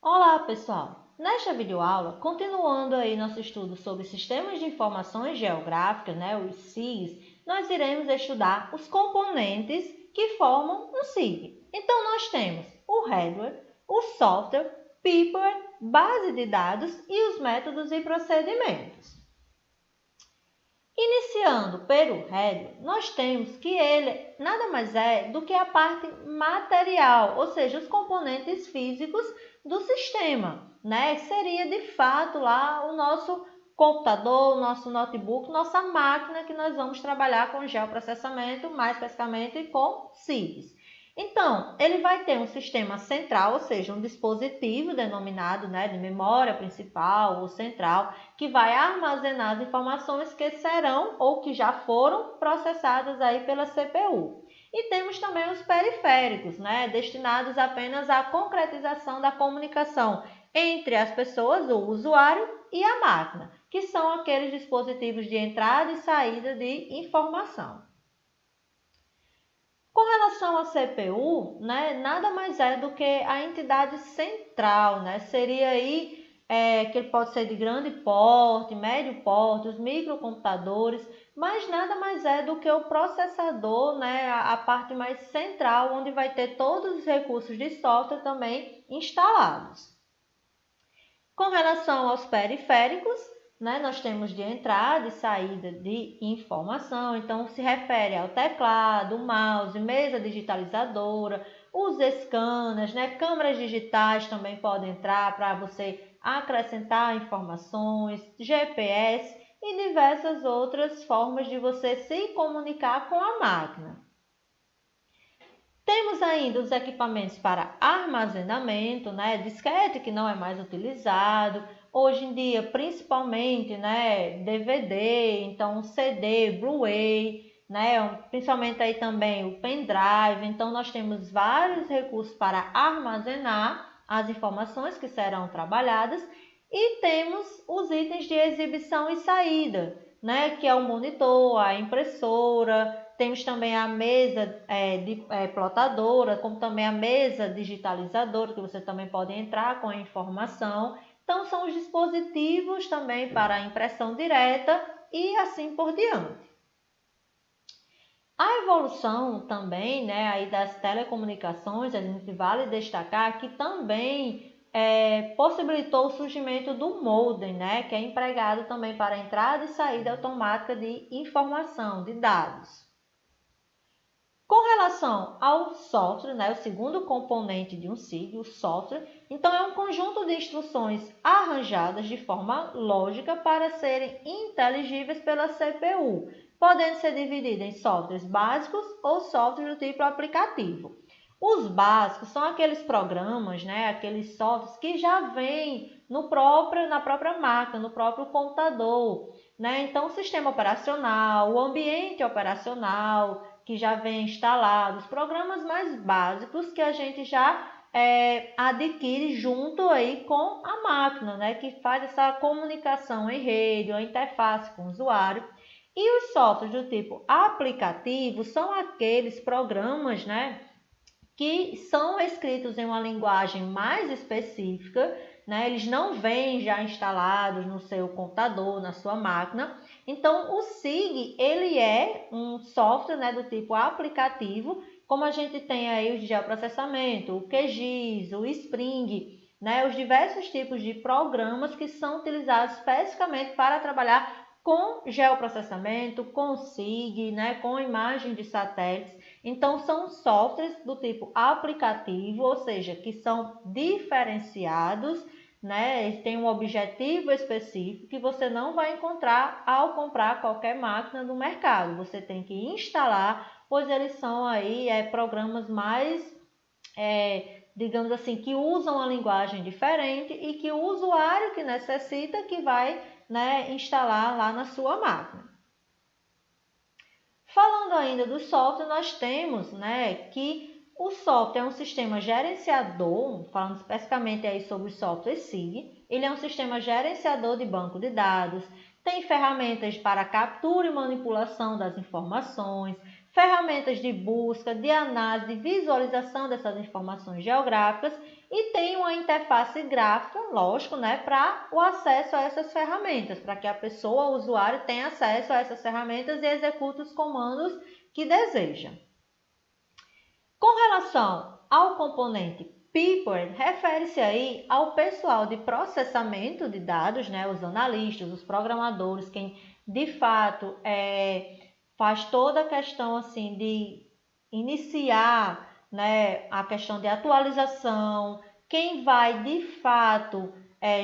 Olá, pessoal! Nesta videoaula, continuando aí nosso estudo sobre sistemas de informações geográficas, os SIGs, nós iremos estudar os componentes que formam um SIG. Então, nós temos o hardware, o software, people, base de dados e os métodos e procedimentos. Iniciando pelo hardware, nós temos que ele nada mais é do que a parte material, ou seja, os componentes físicos do sistema, Seria de fato lá o nosso computador, o nosso notebook, nossa máquina que nós vamos trabalhar com geoprocessamento, mais especificamente com SIGs. Então, ele vai ter um sistema central, ou seja, um dispositivo denominado de memória principal ou central, que vai armazenar as informações que serão ou que já foram processadas aí pela CPU. E temos também os periféricos, destinados apenas à concretização da comunicação entre as pessoas, o usuário e a máquina, que são aqueles dispositivos de entrada e saída de informação. Com relação à CPU, nada mais é do que a entidade central, Seria aí que ele pode ser de grande porte, médio porte, os microcomputadores, mas nada mais é do que o processador, a parte mais central, onde vai ter todos os recursos de software também instalados. Com relação aos periféricos, nós temos de entrada e saída de informação, então se refere ao teclado, mouse, mesa digitalizadora, os scanners, câmeras digitais também podem entrar para você acrescentar informações, GPS e diversas outras formas de você se comunicar com a máquina. Temos ainda os equipamentos para armazenamento, disquete que não é mais utilizado, hoje em dia principalmente DVD, então CD, Blu-ray, principalmente aí também o pendrive, então nós temos vários recursos para armazenar as informações que serão trabalhadas e temos os itens de exibição e saída, que é o monitor, a impressora. Temos também a mesa plotadora, como também a mesa digitalizadora, que você também pode entrar com a informação. Então, são os dispositivos também para impressão direta e assim por diante. A evolução também aí das telecomunicações, a gente vale destacar que também possibilitou o surgimento do modem, que é empregado também para entrada e saída automática de informação, de dados. Com relação ao software, o segundo componente de um SIG, o software, então é um conjunto de instruções arranjadas de forma lógica para serem inteligíveis pela CPU, podendo ser dividido em softwares básicos ou softwares do tipo aplicativo. Os básicos são aqueles programas, aqueles softwares que já vêm na própria máquina, no próprio computador. Então, o sistema operacional, o ambiente operacional, que já vem instalado, os programas mais básicos que a gente já adquire junto aí com a máquina, que faz essa comunicação em rede, a interface com o usuário. E os softwares do tipo aplicativo são aqueles programas, que são escritos em uma linguagem mais específica, eles não vêm já instalados no seu computador, na sua máquina. Então, o SIG, ele é um software do tipo aplicativo, como a gente tem aí o de geoprocessamento, o QGIS, o Spring, os diversos tipos de programas que são utilizados especificamente para trabalhar com geoprocessamento, com SIG, com imagem de satélites. Então, são softwares do tipo aplicativo, ou seja, que são diferenciados, tem um objetivo específico que você não vai encontrar ao comprar qualquer máquina do mercado. Você tem que instalar, pois eles são aí programas mais, digamos assim, que usam a linguagem diferente e que o usuário que necessita que vai instalar lá na sua máquina. Falando ainda do software, nós temos que o software é um sistema gerenciador, falando especificamente aí sobre o software SIG, ele é um sistema gerenciador de banco de dados, tem ferramentas para captura e manipulação das informações, ferramentas de busca, de análise, de visualização dessas informações geográficas e tem uma interface gráfica, lógico, né, para o acesso a essas ferramentas, para que a pessoa, o usuário, tenha acesso a essas ferramentas e execute os comandos que deseja. Com relação ao componente People, refere-se aí ao pessoal de processamento de dados, né, os analistas, os programadores, quem de fato faz toda a questão assim de iniciar, né, a questão de atualização, quem vai de fato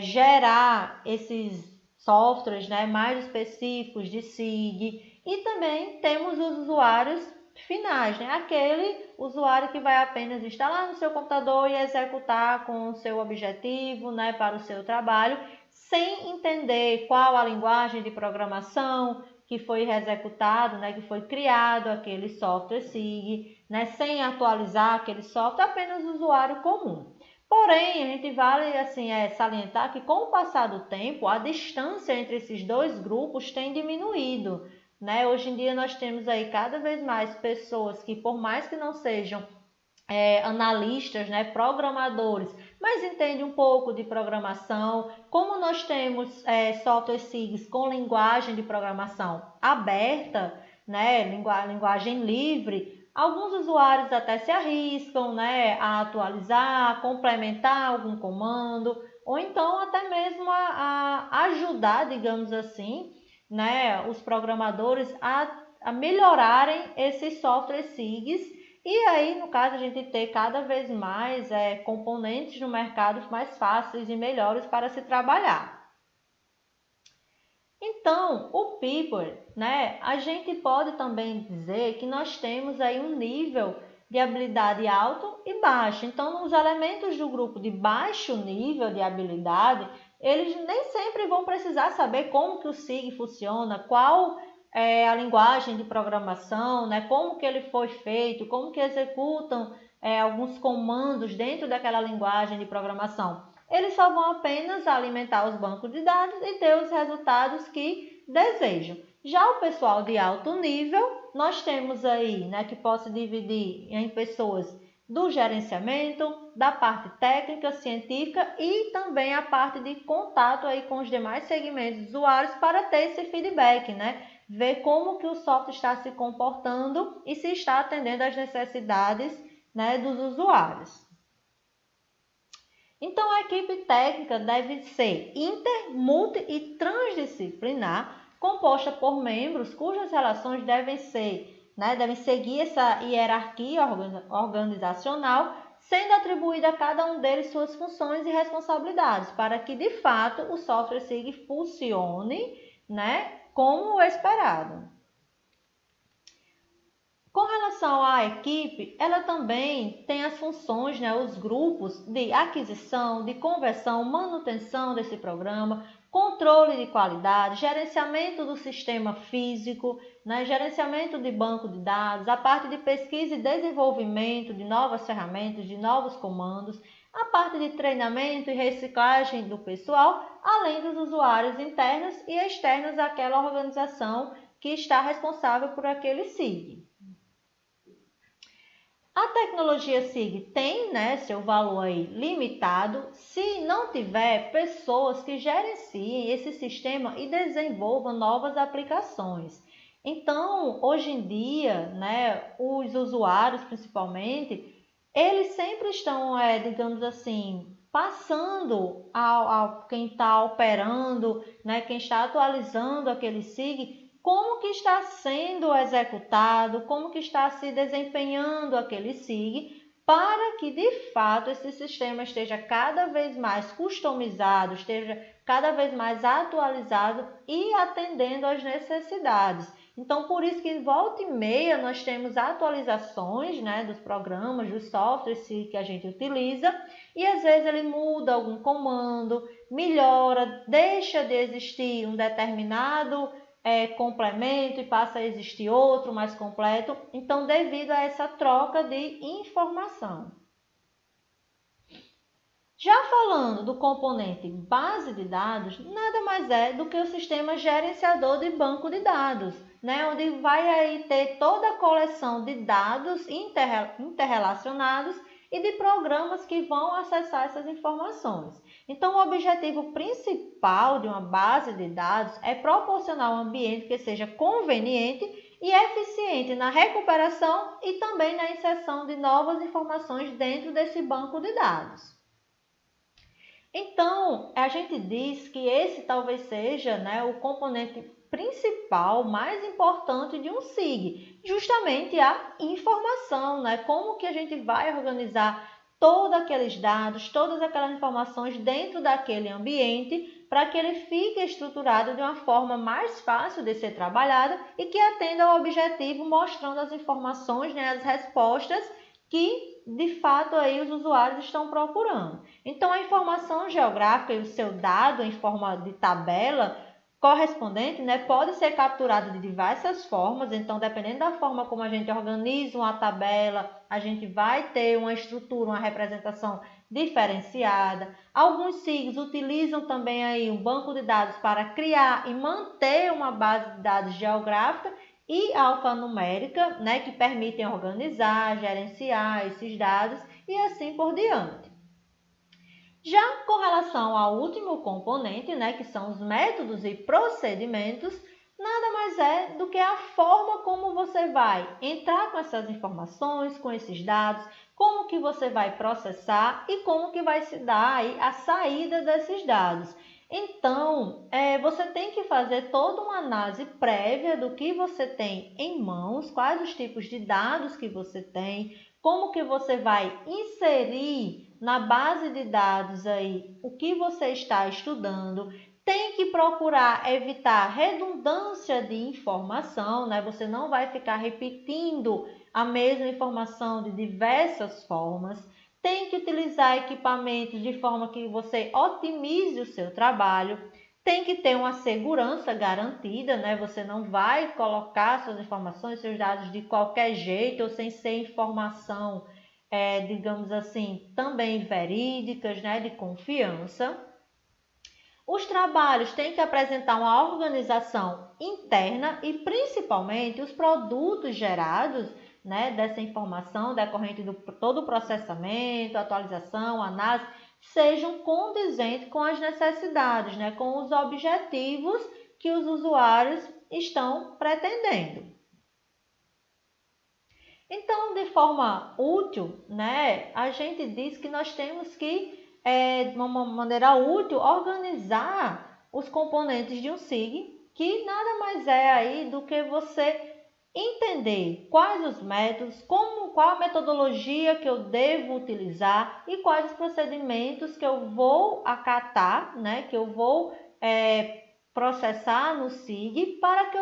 gerar esses softwares, né, mais específicos de SIG, e também temos os usuários finais, né, aquele usuário que vai apenas instalar no seu computador e executar com o seu objetivo, né, para o seu trabalho, sem entender qual a linguagem de programação que foi executado, né, que foi criado aquele software SIG, né, sem atualizar aquele software, apenas o usuário comum. Porém, a gente vale assim, salientar que com o passar do tempo, a distância entre esses dois grupos tem diminuído, né? Hoje em dia nós temos aí cada vez mais pessoas que, por mais que não sejam analistas, né, programadores, mas entendem um pouco de programação. Como nós temos software SIGs com linguagem de programação aberta, né, linguagem livre, alguns usuários até se arriscam, né, a atualizar, a complementar algum comando, ou então até mesmo a ajudar, digamos assim, né, os programadores a melhorarem esses softwares SIGs. E aí, no caso, a gente ter cada vez mais componentes no mercado mais fáceis e melhores para se trabalhar. Então, o People, né, a gente pode também dizer que nós temos aí um nível de habilidade alto e baixo. Então, os elementos do grupo de baixo nível de habilidade, eles nem sempre vão precisar saber como que o SIG funciona, qual a linguagem de programação, né, como que ele foi feito, como que executam alguns comandos dentro daquela linguagem de programação. Eles só vão apenas alimentar os bancos de dados e ter os resultados que desejam. Já o pessoal de alto nível, nós temos aí, né, que posso dividir em pessoas do gerenciamento, da parte técnica, científica e também a parte de contato aí com os demais segmentos usuários para ter esse feedback, né? Ver como que o software está se comportando e se está atendendo às necessidades, né, dos usuários. Então, a equipe técnica deve ser inter, multi e transdisciplinar, composta por membros cujas relações devem seguir essa hierarquia organizacional, sendo atribuída a cada um deles suas funções e responsabilidades, para que, de fato, o software SIG funcione, né, como o esperado. Com relação à equipe, ela também tem as funções, né, os grupos de aquisição, de conversão, manutenção desse programa, controle de qualidade, gerenciamento do sistema físico, né, gerenciamento de banco de dados, a parte de pesquisa e desenvolvimento de novas ferramentas, de novos comandos, a parte de treinamento e reciclagem do pessoal, além dos usuários internos e externos àquela organização que está responsável por aquele SIG. A tecnologia SIG tem, né, seu valor aí limitado se não tiver pessoas que gerenciem esse sistema e desenvolvam novas aplicações. Então, hoje em dia, né, os usuários principalmente, eles sempre estão, digamos assim, passando ao quem está operando, né, quem está atualizando aquele SIG, como que está sendo executado, como que está se desempenhando aquele SIG, para que de fato esse sistema esteja cada vez mais customizado, esteja cada vez mais atualizado e atendendo às necessidades. Então, por isso que volta e meia nós temos atualizações, né, dos programas, dos softwares que a gente utiliza, e às vezes ele muda algum comando, melhora, deixa de existir um determinado complemento e passa a existir outro mais completo. Então, devido a essa troca de informação. Já falando do componente base de dados, nada mais é do que o sistema gerenciador de banco de dados, né? Onde vai aí ter toda a coleção de dados interrelacionados e de programas que vão acessar essas informações. Então, o objetivo principal de uma base de dados é proporcionar um ambiente que seja conveniente e eficiente na recuperação e também na inserção de novas informações dentro desse banco de dados. Então, a gente diz que esse talvez seja, né, o componente principal, mais importante de um SIG, justamente a informação, né? Como que a gente vai organizar todos aqueles dados, todas aquelas informações dentro daquele ambiente para que ele fique estruturado de uma forma mais fácil de ser trabalhada e que atenda ao objetivo mostrando as informações, né, as respostas que de fato aí os usuários estão procurando. Então, a informação geográfica e o seu dado em forma de tabela correspondente, né, pode ser capturado de diversas formas. Então, dependendo da forma como a gente organiza uma tabela, a gente vai ter uma estrutura, uma representação diferenciada. Alguns SIGs utilizam também aí um banco de dados para criar e manter uma base de dados geográfica e alfanumérica, né, que permitem organizar, gerenciar esses dados e assim por diante. Já com relação ao último componente, né, que são os métodos e procedimentos, nada mais é do que a forma como você vai entrar com essas informações, com esses dados, como que você vai processar e como que vai se dar aí a saída desses dados. Então, você tem que fazer toda uma análise prévia do que você tem em mãos, quais os tipos de dados que você tem, como que você vai inserir na base de dados aí o que você está estudando. Tem que procurar evitar redundância de informação, né? Você não vai ficar repetindo a mesma informação de diversas formas. Tem que utilizar equipamentos de forma que você otimize o seu trabalho. Tem que ter uma segurança garantida, né? Você não vai colocar suas informações, seus dados de qualquer jeito ou sem ser informação, digamos assim, também verídicas, né? De confiança. Os trabalhos têm que apresentar uma organização interna e, principalmente, os produtos gerados, né, dessa informação decorrente do todo o processamento, atualização, análise, sejam condizentes com as necessidades, né, com os objetivos que os usuários estão pretendendo. Então, de forma útil, né, a gente diz que nós temos que, de uma maneira útil, organizar os componentes de um SIG, que nada mais é aí do que você entender quais os métodos, qual a metodologia que eu devo utilizar e quais os procedimentos que eu vou acatar, né, que eu vou processar no SIG para que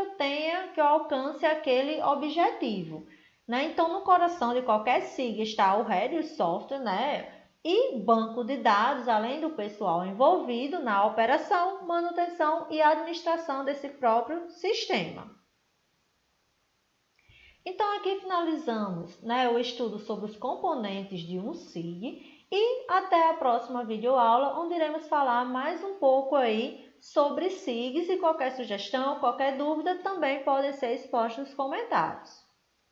eu alcance aquele objetivo. Né? Então, no coração de qualquer SIG está o Head Software, né? E banco de dados, além do pessoal envolvido na operação, manutenção e administração desse próprio sistema. Então, aqui finalizamos, né, o estudo sobre os componentes de um SIG e até a próxima videoaula, onde iremos falar mais um pouco aí sobre SIGs e qualquer sugestão, qualquer dúvida também podem ser expostas nos comentários.